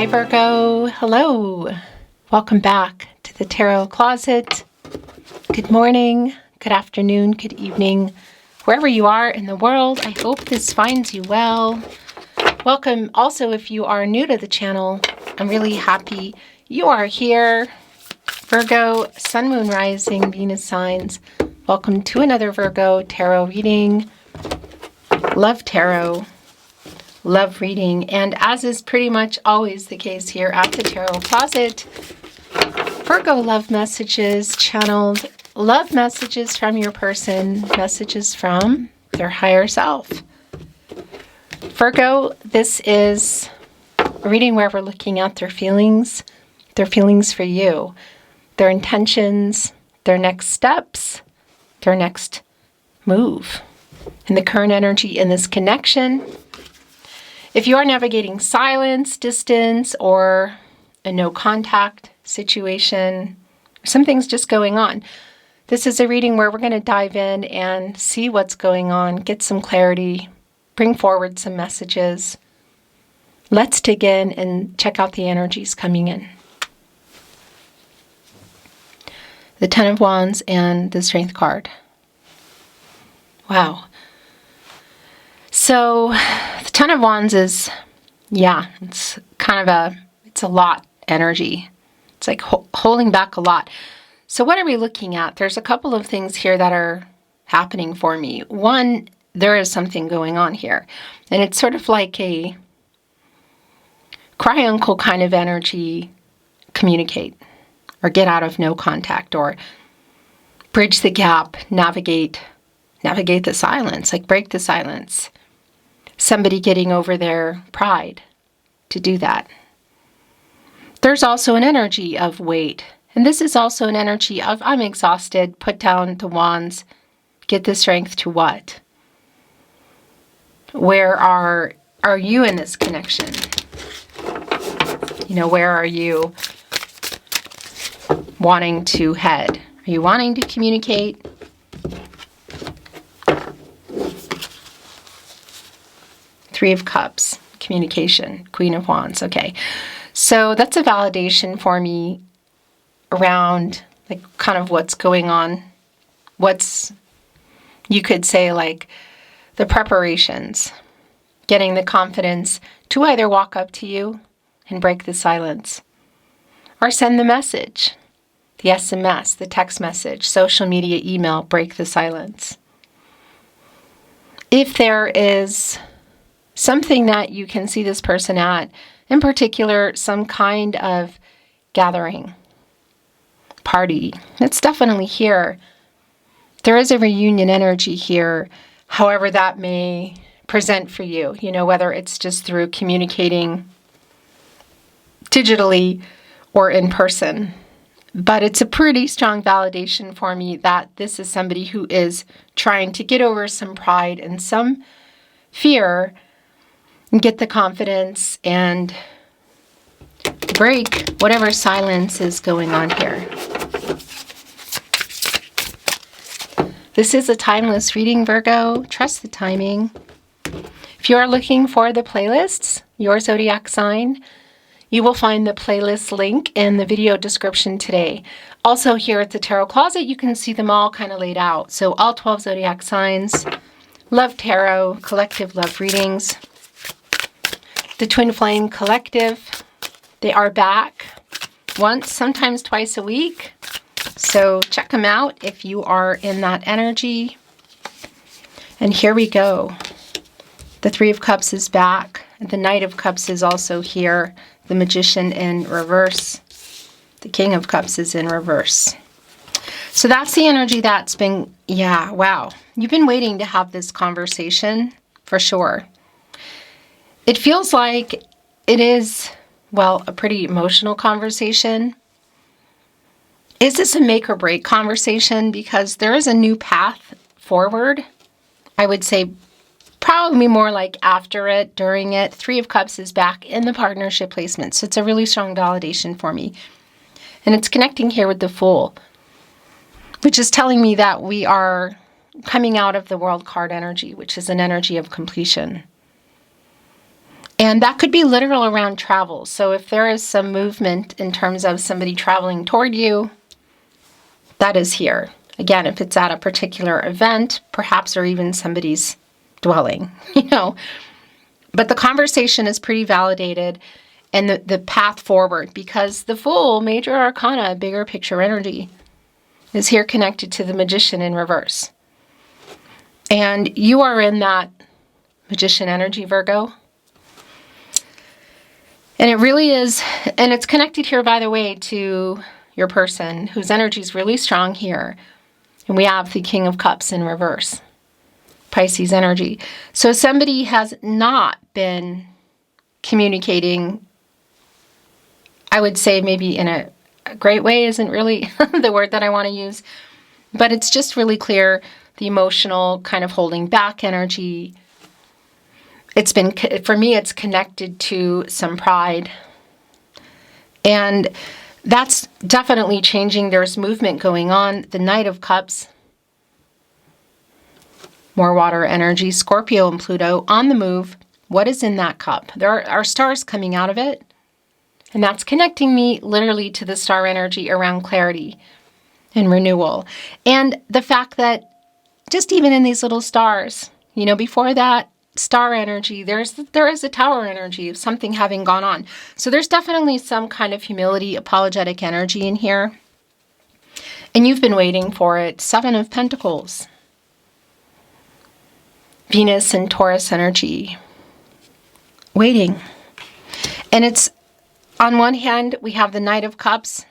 Hi Virgo, hello. Welcome back to the Tarot Closet. Good morning, good afternoon, good evening, wherever you are in the world. I hope this finds you well. Welcome also if you are new to the channel. I'm really happy you are here. Virgo, Sun, Moon, Rising, Venus signs. Welcome to another Virgo Tarot reading. Love tarot. Love reading, and as is pretty much always the case here at the Tarot Closet, Virgo love messages channeled, love messages from your person, messages from their higher self. Virgo, this is a reading where we're looking at their feelings for you, their intentions, their next steps, their next move, and the current energy in this connection. If you are navigating silence, distance, or a no contact situation, something's just going on, this is a reading where we're going to dive in and see what's going on, get some clarity, bring forward some messages. Let's dig in and check out the energies coming in. The Ten of Wands and the Strength card. Wow. So the Ten of Wands is, it's kind of it's a lot energy. It's like holding back a lot. So what are we looking at? There's a couple of things here that are happening for me. One, there is something going on here. And it's sort of like a cry uncle kind of energy. Communicate or get out of no contact or bridge the gap, navigate the silence, like break the silence. Somebody getting over their pride to do that. There's also an energy of weight. And this is also an energy of I'm exhausted, put down the wands, get the strength to what? Where are you in this connection? Where are you wanting to head? Are you wanting to communicate? Three of Cups, communication, Queen of Wands. Okay, so that's a validation for me around like kind of what's going on. What's, you could say, like the preparations, getting the confidence to either walk up to you and break the silence or send the message, the SMS, the text message, social media, email, break the silence. If there is something that you can see this person at, in particular, some kind of gathering, party, it's definitely here. There is a reunion energy here, however that may present for you, whether it's just through communicating digitally or in person. But it's a pretty strong validation for me that this is somebody who is trying to get over some pride and some fear and get the confidence and break whatever silence is going on here. This is a timeless reading, Virgo. Trust the timing. If you are looking for the playlists, your zodiac sign, you will find the playlist link in the video description today. Also here at the Tarot Closet, you can see them all kind of laid out. So all 12 zodiac signs, love tarot, collective love readings. The Twin Flame Collective, they are back once, sometimes twice a week. So check them out if you are in that energy. And here we go. The Three of Cups is back. The Knight of Cups is also here. The Magician in reverse. The King of Cups is in reverse. So that's the energy that's been, wow. You've been waiting to have this conversation for sure. It feels like it is, a pretty emotional conversation. Is this a make or break conversation? Because there is a new path forward. I would say probably more like after it, during it. Three of Cups is back in the partnership placement. So it's a really strong validation for me. And it's connecting here with the Fool, which is telling me that we are coming out of the World card energy, which is an energy of completion. And that could be literal around travel. So if there is some movement in terms of somebody traveling toward you, that is here. Again, if it's at a particular event, perhaps, or even somebody's dwelling, But the conversation is pretty validated, and the path forward, because the Fool, major arcana, bigger picture energy, is here connected to the Magician in reverse. And you are in that Magician energy, Virgo. And it really is, and it's connected here, by the way, to your person whose energy is really strong here. And we have the King of Cups in reverse, Pisces energy. So somebody has not been communicating, I would say maybe in a great way isn't really the word that I want to use, but it's just really clear the emotional kind of holding back energy. It's been, for me, it's connected to some pride. And that's definitely changing. There's movement going on. The Knight of Cups, more water energy, Scorpio and Pluto on the move. What is in that cup? There are stars coming out of it. And that's connecting me literally to the star energy around clarity and renewal. And the fact that just even in these little stars, before that star energy, there is a tower energy of something having gone on. So there's definitely some kind of humility, apologetic energy in here. And you've been waiting for it. Seven of Pentacles. Venus and Taurus energy. Waiting. And it's, on one hand, we have the Knight of Cups,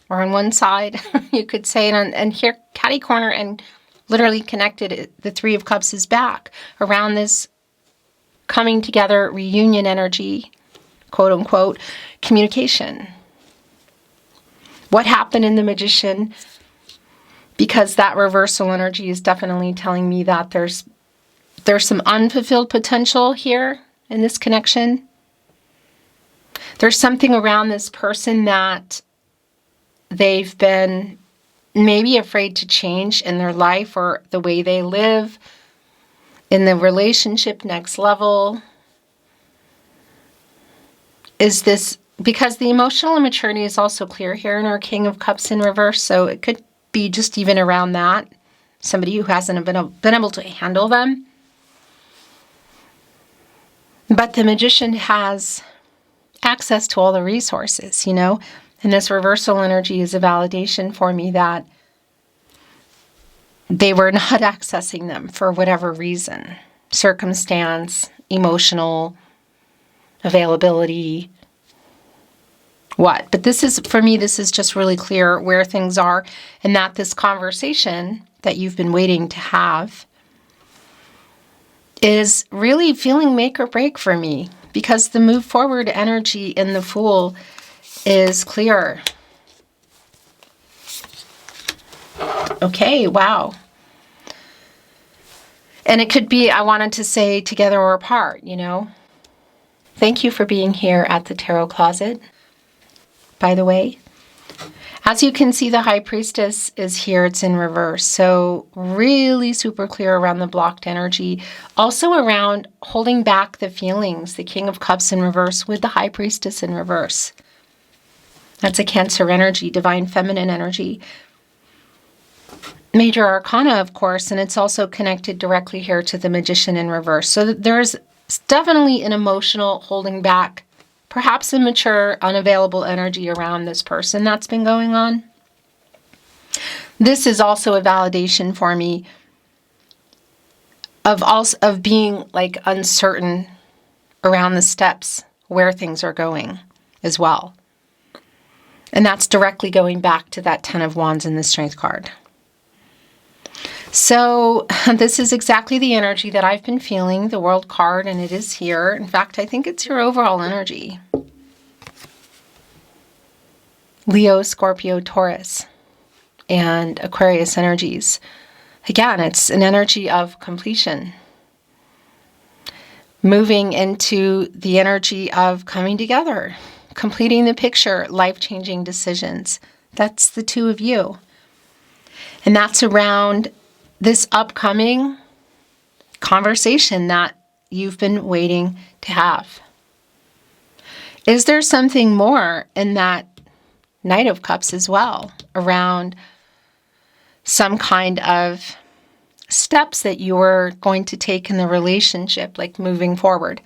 or on one side, you could say, and here, catty corner, and literally connected, the Three of Cups is back around this coming together, reunion energy, quote unquote, communication. What happened in the Magician? Because that reversal energy is definitely telling me that there's some unfulfilled potential here in this connection. There's something around this person that they've been maybe afraid to change in their life or the way they live, in the relationship next level. Is this, because the emotional immaturity is also clear here in our King of Cups in reverse, so it could be just even around that. Somebody who hasn't been able to handle them. But the Magician has access to all the resources, and this reversal energy is a validation for me that they were not accessing them for whatever reason, circumstance, emotional availability, what. But this is, for me, this is just really clear where things are, and that this conversation that you've been waiting to have is really feeling make or break for me, because the move forward energy in the Fool is clear. Okay, wow. And it could be, I wanted to say together or apart, Thank you for being here at the Tarot Closet, by the way. As you can see, the High Priestess is here. It's in reverse. So really super clear around the blocked energy. Also around holding back the feelings. The King of Cups in reverse with the High Priestess in reverse. That's a Cancer energy, divine feminine energy. Major arcana, of course, and it's also connected directly here to the Magician in reverse. So there's definitely an emotional holding back, perhaps immature, unavailable energy around this person that's been going on. This is also a validation for me of being like uncertain around the steps where things are going as well. And that's directly going back to that Ten of Wands in the Strength card. So this is exactly the energy that I've been feeling, the World card, and it is here. In fact, I think it's your overall energy. Leo, Scorpio, Taurus, and Aquarius energies. Again, it's an energy of completion. Moving into the energy of coming together, completing the picture, life-changing decisions. That's the two of you. And that's around this upcoming conversation that you've been waiting to have. Is there something more in that Knight of Cups as well, around some kind of steps that you are going to take in the relationship, like moving forward?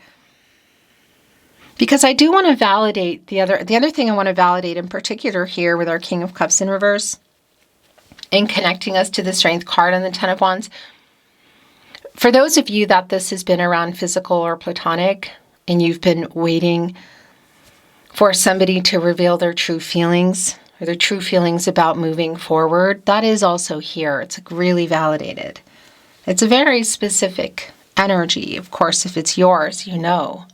Because I do want to validate the other thing I want to validate in particular here with our King of Cups in reverse and connecting us to the Strength card and the Ten of Wands. For those of you that this has been around physical or platonic and you've been waiting for somebody to reveal their true feelings or their true feelings about moving forward, that is also here. It's really validated. It's a very specific energy. Of course, if it's yours, you know.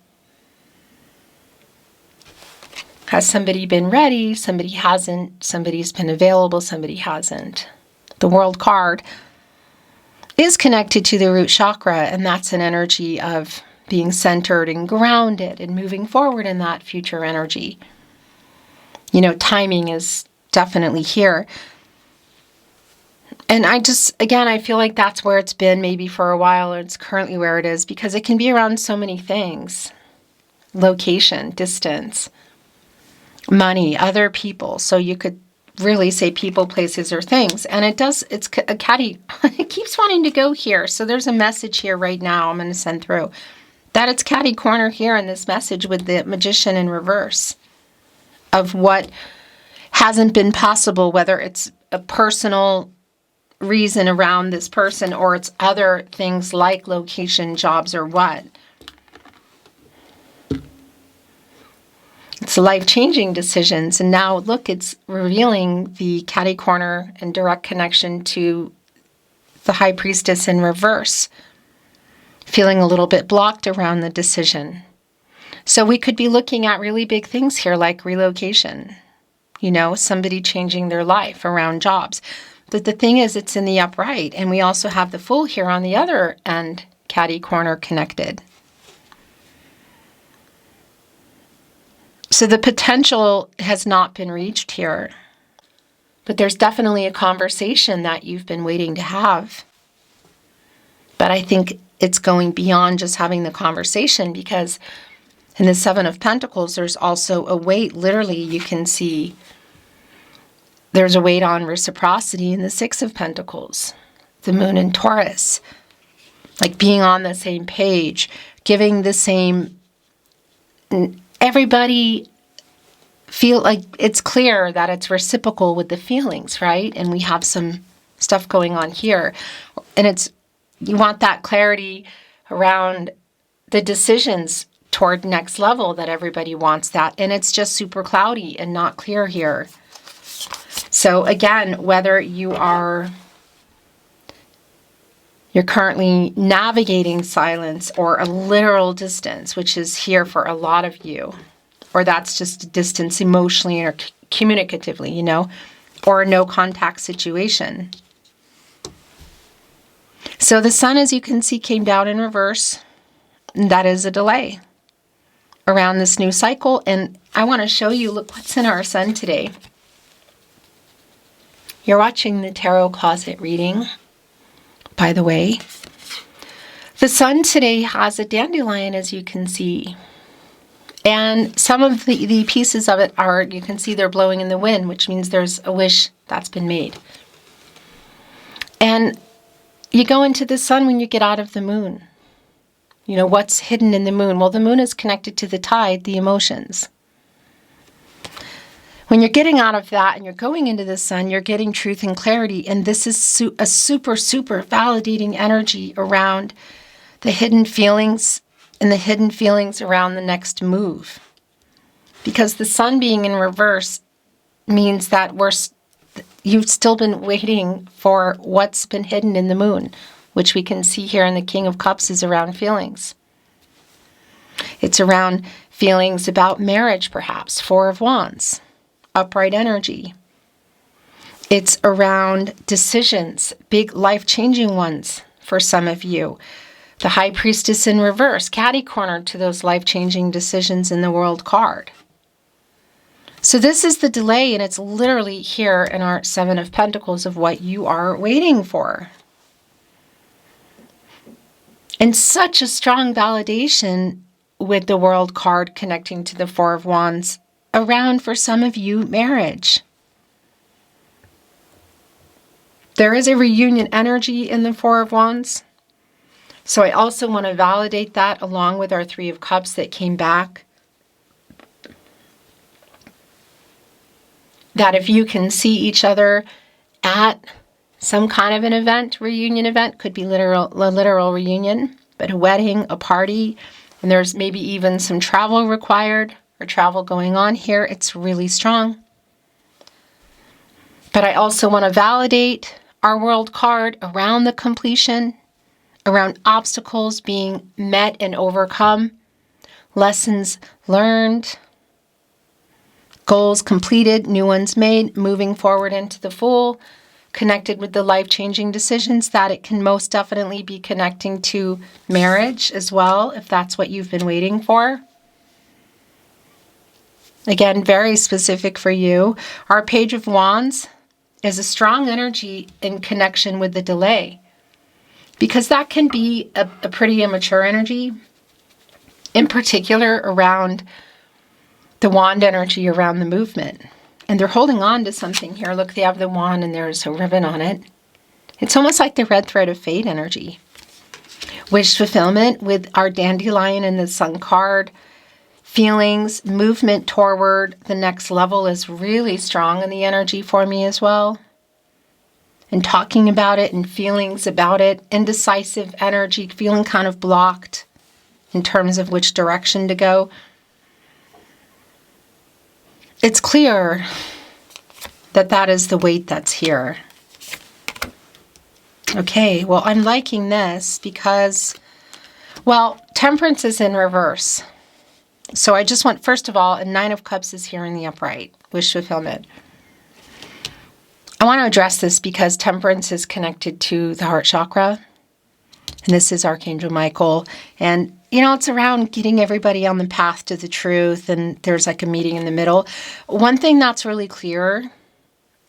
Has somebody been ready? Somebody hasn't. Somebody's been available. Somebody hasn't. The World card is connected to the root chakra, and that's an energy of being centered and grounded and moving forward in that future energy. You know, timing is definitely here. And I feel like that's where it's been maybe for a while, or it's currently where it is, because it can be around so many things. Location, distance, money, other people. So you could really say people, places, or things. And it's a catty, it keeps wanting to go here. So there's a message here right now I'm going to send through. That it's catty corner here in this message with the Magician in reverse of what hasn't been possible, whether it's a personal reason around this person or it's other things like location, jobs, or what. It's life-changing decisions. And now, look, it's revealing the catty corner and direct connection to the High Priestess in reverse, feeling a little bit blocked around the decision. So we could be looking at really big things here, like relocation, you know, somebody changing their life around jobs. But the thing is, it's in the upright, and we also have the Fool here on the other end, catty corner connected. So the potential has not been reached here, but there's definitely a conversation that you've been waiting to have. But I think it's going beyond just having the conversation, because in the Seven of Pentacles, there's also a weight. Literally, you can see there's a weight on reciprocity in the Six of Pentacles, the Moon in Taurus, like being on the same page, giving the same. Everybody feel like it's clear that it's reciprocal with the feelings, right? And we have some stuff going on here. And you want that clarity around the decisions toward next level, that everybody wants that. And it's just super cloudy and not clear here. So again, whether you're currently navigating silence or a literal distance, which is here for a lot of you, or that's just a distance emotionally or communicatively, you know, or a no contact situation. So the Sun, as you can see, came down in reverse. And that is a delay around this new cycle. And I want to show you, look what's in our Sun today. You're watching the Tarot Closet reading, by the way. The Sun today has a dandelion, as you can see. And some of the pieces of it are, you can see they're blowing in the wind, which means there's a wish that's been made. And you go into the Sun when you get out of the Moon. You know, what's hidden in the Moon? Well, the Moon is connected to the tide, the emotions. When you're getting out of that and you're going into the Sun, you're getting truth and clarity. And this is a super, super validating energy around the hidden feelings and the hidden feelings around the next move. Because the Sun being in reverse means that you've still been waiting for what's been hidden in the Moon, which we can see here in the King of Cups is around feelings. It's around feelings about marriage, perhaps. Four of Wands. Upright energy. It's around decisions, big life-changing ones for some of you. The High Priestess in reverse, catty corner to those life-changing decisions in the World card. So this is the delay, and it's literally here in our Seven of Pentacles of what you are waiting for. And such a strong validation with the World card connecting to the Four of Wands, around, for some of you, marriage. There is a reunion energy in the Four of Wands. So I also want to validate that along with our Three of Cups that came back. That if you can see each other at some kind of an event, reunion event, could be a literal reunion, but a wedding, a party, and there's maybe even some travel required or travel going on here, it's really strong. But I also want to validate our World card around the completion, around obstacles being met and overcome, lessons learned, goals completed, new ones made, moving forward into the Fool, connected with the life-changing decisions, that it can most definitely be connecting to marriage as well, if that's what you've been waiting for. Again, very specific for you. Our Page of Wands is a strong energy in connection with the delay, because that can be a pretty immature energy, in particular around the wand energy, around the movement. And they're holding on to something here. Look, they have the wand and there's a ribbon on it. It's almost like the red thread of fate energy. Wish fulfillment with our dandelion and the sun card. Feelings, movement toward the next level is really strong in the energy for me as well. And talking about it and feelings about it. Indecisive energy, feeling kind of blocked in terms of which direction to go. It's clear that that is the weight that's here. Okay, well, I'm liking this because, well, Temperance is in reverse. So I just want, first of all, a Nine of Cups is here in the upright, wish fulfillment. I want to address this because Temperance is connected to the heart chakra. And this is Archangel Michael. And, you know, it's around getting everybody on the path to the truth. And there's like a meeting in the middle. One thing that's really clear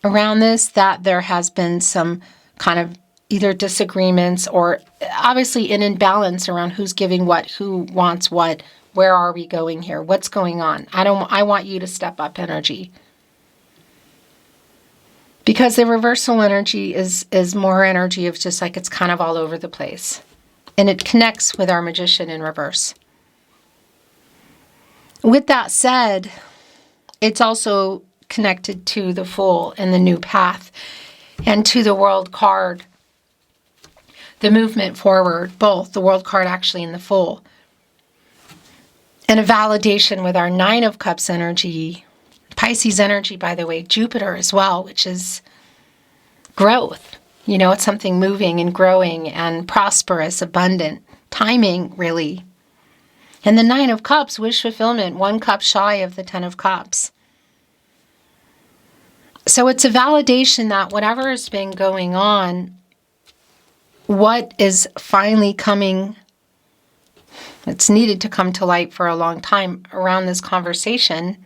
around this, that there has been some kind of either disagreements or obviously an imbalance around who's giving what, who wants what, where are we going here, what's going on. I want you to step up energy. Because the reversal energy is more energy of just like it's kind of all over the place. And it connects with our Magician in reverse. With that said, it's also connected to the Fool and the new path and to the World card. The movement forward, both the World card actually and the Fool. And a validation with our Nine of Cups energy. Pisces energy, by the way, Jupiter as well, which is growth. You know, it's something moving and growing and prosperous, abundant, timing, really. And the Nine of Cups, wish fulfillment, 1 cup shy of the 10 of Cups. So it's a validation that whatever has been going on, what is finally coming, it's needed to come to light for a long time around this conversation,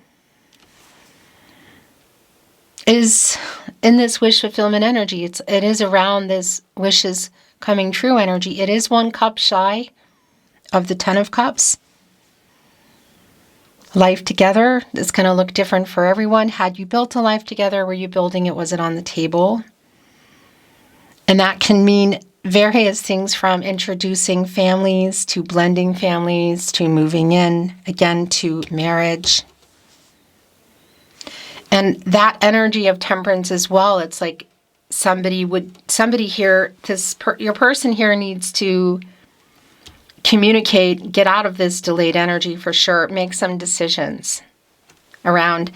is in this wish fulfillment energy. It is around this wishes coming true energy. It is 1 cup shy of the 10 of Cups. Life together is going to look different for everyone. Had you built a life together? Were you building it? Was it on the table? And that can mean various things, from introducing families to blending families to moving in, again, to marriage. And that energy of Temperance as well, it's like somebody here, your person here needs to communicate, get out of this delayed energy for sure, make some decisions around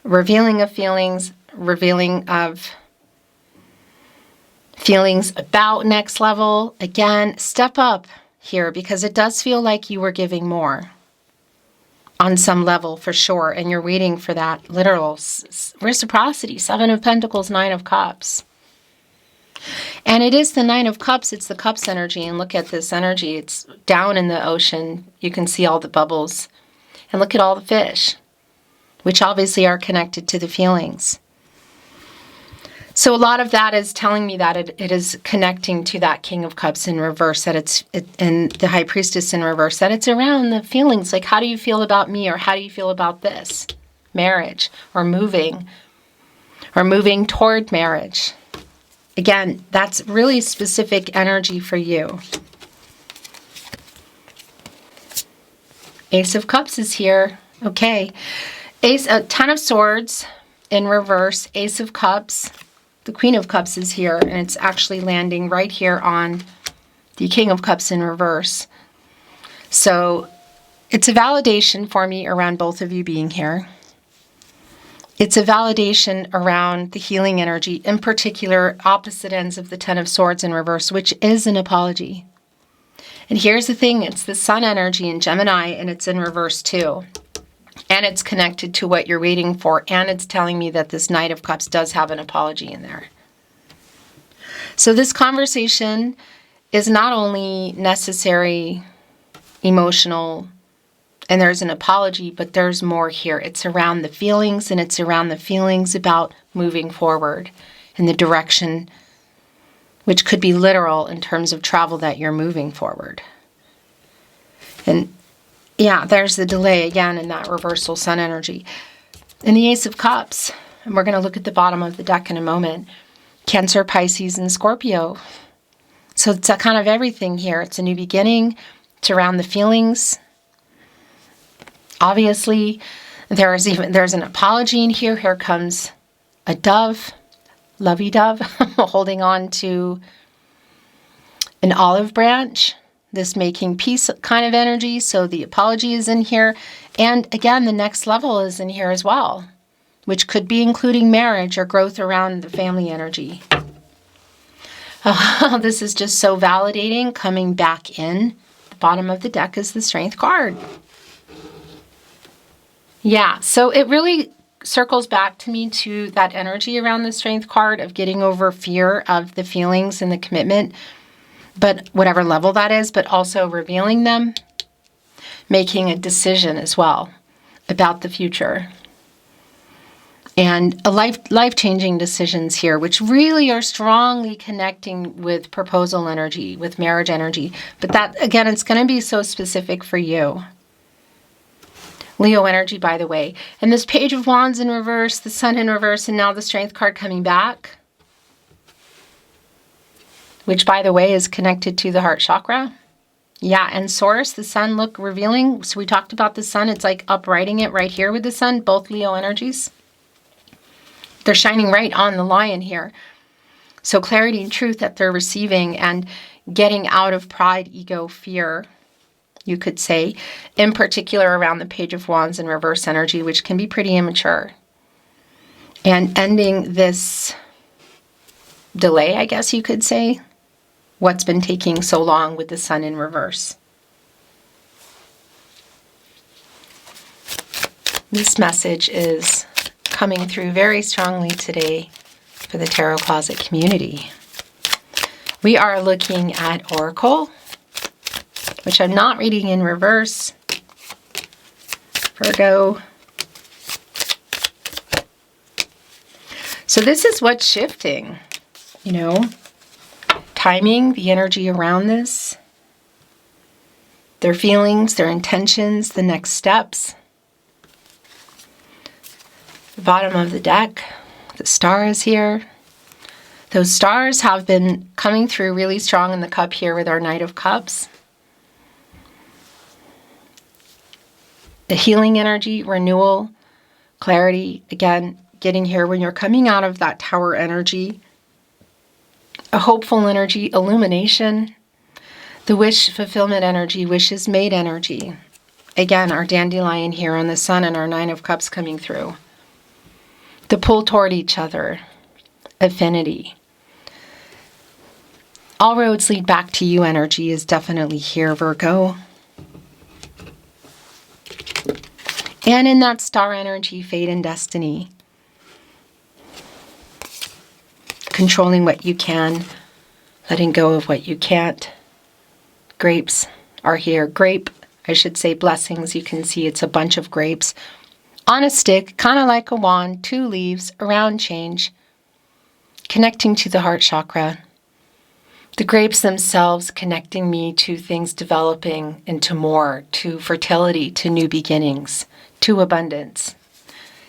revealing of feelings, revealing of feelings about next level. Again, step up here because it does feel like you were giving more on some level for sure, and you're waiting for that literal reciprocity. 7 of Pentacles, 9 of Cups. And it is the 9 of Cups, it's the Cups energy, and look at this energy. It's down in the ocean. You can see all the bubbles. And look at all the fish, which obviously are connected to the feelings. So a lot of that is telling me that it is connecting to that King of Cups in reverse, that and the High Priestess in reverse, that it's around the feelings, like how do you feel about me, or how do you feel about this? Marriage, or moving toward marriage. Again, that's really specific energy for you. Ace of Cups is here. Okay. Ten of Swords in reverse, Ace of Cups. The Queen of Cups is here, and it's actually landing right here on the King of Cups in reverse. So it's a validation for me around both of you being here. It's a validation around the healing energy, in particular, opposite ends of the Ten of Swords in reverse, which is an apology. And here's the thing, it's the Sun energy in Gemini, and it's in reverse too. And it's connected to what you're waiting for, and it's telling me that this Knight of Cups does have an apology in there. So this conversation is not only necessary, emotional, and there's an apology, but there's more here. It's around the feelings, and it's around the feelings about moving forward in the direction, which could be literal in terms of travel that you're moving forward. And yeah, there's the delay again in that reversal Sun energy. And the Ace of Cups, and we're going to look at the bottom of the deck in a moment, Cancer, Pisces, and Scorpio. So it's a kind of everything here. It's a new beginning. It's around the feelings. Obviously, there's an apology in here. Here comes a dove, lovey-dove, holding on to an olive branch. This making peace kind of energy, so the apology is in here. And again, the next level is in here as well, which could be including marriage or growth around the family energy. This is just so validating, coming back in. The bottom of the deck is the Strength card. Yeah, so it really circles back to me to that energy around the Strength card of getting over fear of the feelings and the commitment, but whatever level that is, but also revealing them, making a decision as well about the future. And a life-changing decisions here, which really are strongly connecting with proposal energy, with marriage energy. But that, again, it's going to be so specific for you. Leo energy, by the way. And this Page of Wands in reverse, the Sun in reverse, and now the Strength card coming back, which, by the way, is connected to the heart chakra. Yeah, and Source, the Sun, look, revealing. So we talked about the Sun. It's like uprighting it right here with the Sun, both Leo energies. They're shining right on the Lion here. So clarity and truth that they're receiving and getting out of pride, ego, fear, you could say, in particular around the Page of Wands in reverse energy, which can be pretty immature. And ending this delay, I guess you could say, what's been taking so long with the Sun in reverse. This message is coming through very strongly today for the Tarot Closet community. We are looking at Oracle, which I'm not reading in reverse. Virgo. So this is what's shifting, you know. Timing, the energy around this, their feelings, their intentions, the next steps. The bottom of the deck, the Star is here. Those stars have been coming through really strong in the cup here with our Knight of Cups. The healing energy, renewal, clarity, again, getting here when you're coming out of that Tower energy. A hopeful energy, illumination, the wish fulfillment energy, wishes made energy. Again, our dandelion here on the Sun and our Nine of Cups coming through. The pull toward each other, affinity. All roads lead back to you energy is definitely here, Virgo. And in that Star energy, fate and destiny. Controlling what you can, letting go of what you can't. Grapes are here. Grape, I should say blessings. You can see it's a bunch of grapes on a stick, kind of like a wand, 2 leaves, around change. connecting to the heart chakra. The grapes themselves connecting me to things developing into more, to fertility, to new beginnings, to abundance.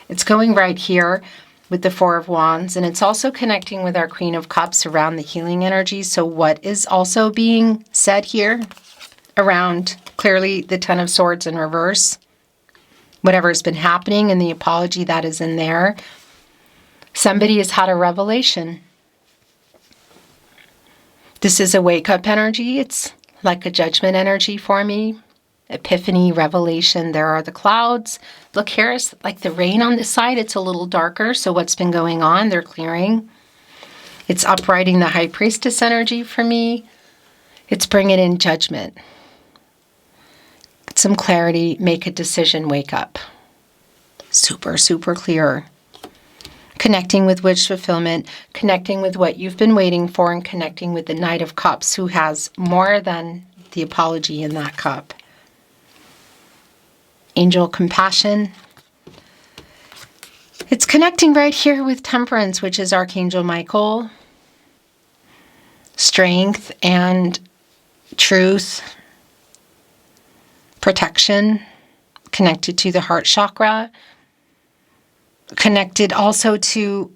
It's going right here with the Four of Wands, and it's also connecting with our Queen of Cups around the healing energy. So what is also being said here around clearly the Ten of Swords in reverse, whatever has been happening and the apology that is in there, somebody has had a revelation. This is a wake-up energy. It's like a judgment energy for me. Epiphany, revelation. There are the clouds. Look here, it's like the rain on this side. It's a little darker. So what's been going on? They're clearing. It's uprighting the High Priestess energy for me. It's bringing in judgment. Get some clarity. Make a decision. Wake up. Super, super clear. Connecting with wish fulfillment, connecting with what you've been waiting for, and connecting with the Knight of Cups, who has more than the apology in that cup. Angel compassion. It's connecting right here with Temperance, which is Archangel Michael. Strength and truth. Protection. Connected to the heart chakra. Connected also to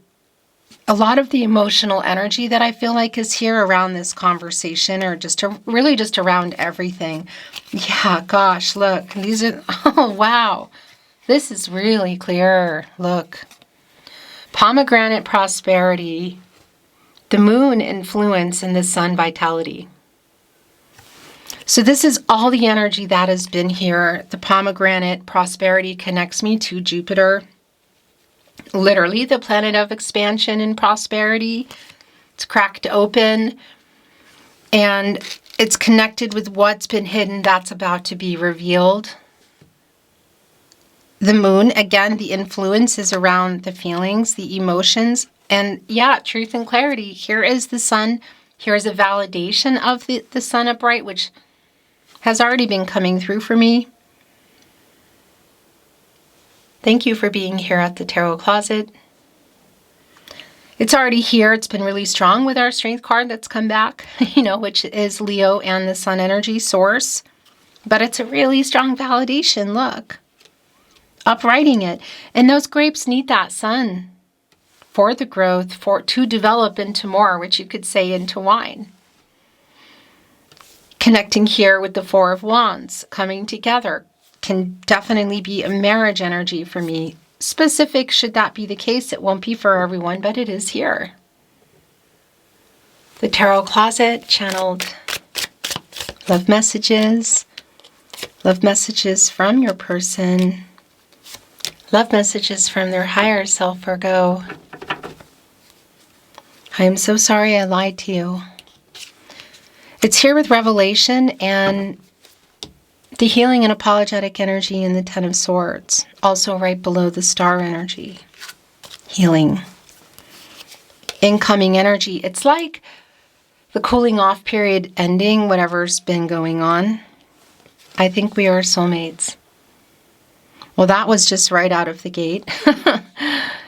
a lot of the emotional energy that I feel like is here around this conversation, or really just around everything. Yeah, gosh, look, these are, oh, wow. This is really clear. Look. Pomegranate prosperity, the moon influence, and the sun vitality. So this is all the energy that has been here. The pomegranate prosperity connects me to Jupiter. Literally the planet of expansion and prosperity. It's cracked open and it's connected with what's been hidden that's about to be revealed. The moon, again, the influence is around the feelings, the emotions, and yeah, truth and clarity. Here is the sun. Here is a validation of the sun upright, which has already been coming through for me. Thank you for being here at the Tarot Closet. It's already here. It's been really strong with our Strength card that's come back, which is Leo and the Sun energy source. But it's a really strong validation. Look. Uprighting it. And those grapes need that sun for the growth, to develop into more, which you could say into wine. Connecting here with the Four of Wands, coming together. Can definitely be a marriage energy for me. Specific, should that be the case, it won't be for everyone, but it is here. The Tarot Closet, channeled love messages from your person, love messages from their higher self, Virgo. I am so sorry I lied to you. It's here with revelation and the healing and apologetic energy in the Ten of Swords. Also right below the star energy. Healing. Incoming energy. It's like the cooling off period ending, whatever's been going on. I think we are soulmates. Well, that was just right out of the gate.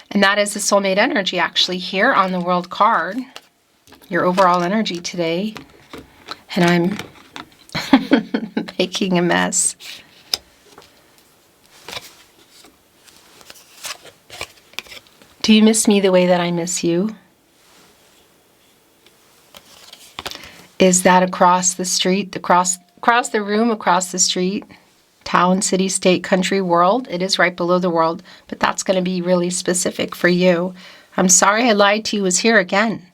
And that is the soulmate energy actually here on the World card. Your overall energy today. And I'm making a mess. Do you miss me the way that I miss you? Is that across the street, across the room, across the street? Town, city, state, country, world. It is right below the world, but that's going to be really specific for you. I'm sorry I lied to you is here again.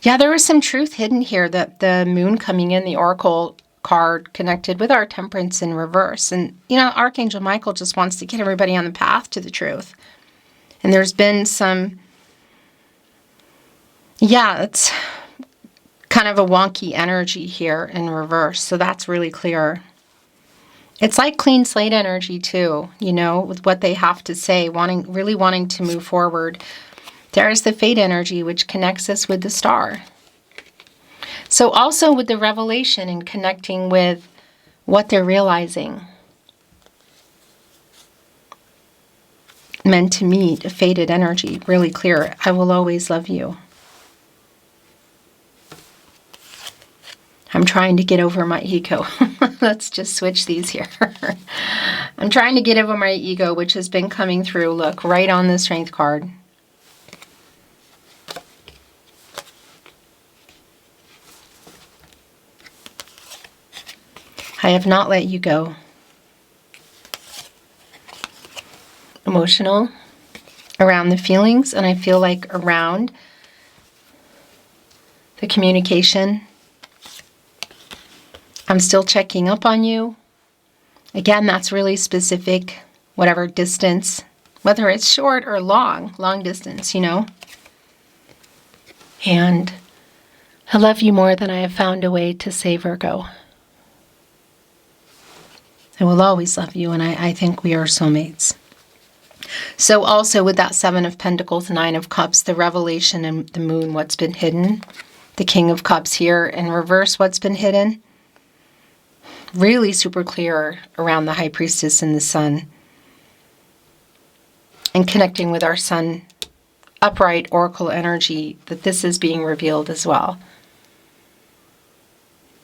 Yeah, there was some truth hidden here, that the moon coming in, the oracle card connected with our temperance in reverse. And, Archangel Michael just wants to get everybody on the path to the truth. And there's been some, it's kind of a wonky energy here in reverse. So that's really clear. It's like clean slate energy too, with what they have to say, really wanting to move forward. There's the fate energy, which connects us with the star. So also with the revelation and connecting with what they're realizing. meant to meet, a fated energy, really clear. I will always love you. I'm trying to get over my ego. Let's just switch these here. I'm trying to get over my ego, which has been coming through. Look, right on the Strength card. I have not let you go. Emotional around the feelings, and I feel like around the communication. I'm still checking up on you. Again, that's really specific, whatever distance, whether it's short or long distance, you know. And I love you more than I have found a way to say, Virgo. I will always love you, and I think we are soulmates. So also with that Seven of Pentacles, Nine of Cups, the revelation and the moon, what's been hidden. The King of Cups here in reverse, what's been hidden. Really super clear around the High Priestess and the Sun. And connecting with our Sun upright oracle energy, that this is being revealed as well.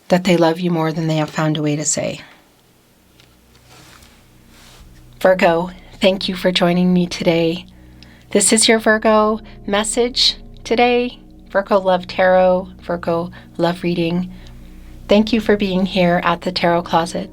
That they love you more than they have found a way to say. Virgo, thank you for joining me today. This is your Virgo message today. Virgo Love Tarot, Virgo Love Reading. Thank you for being here at the Tarot Closet.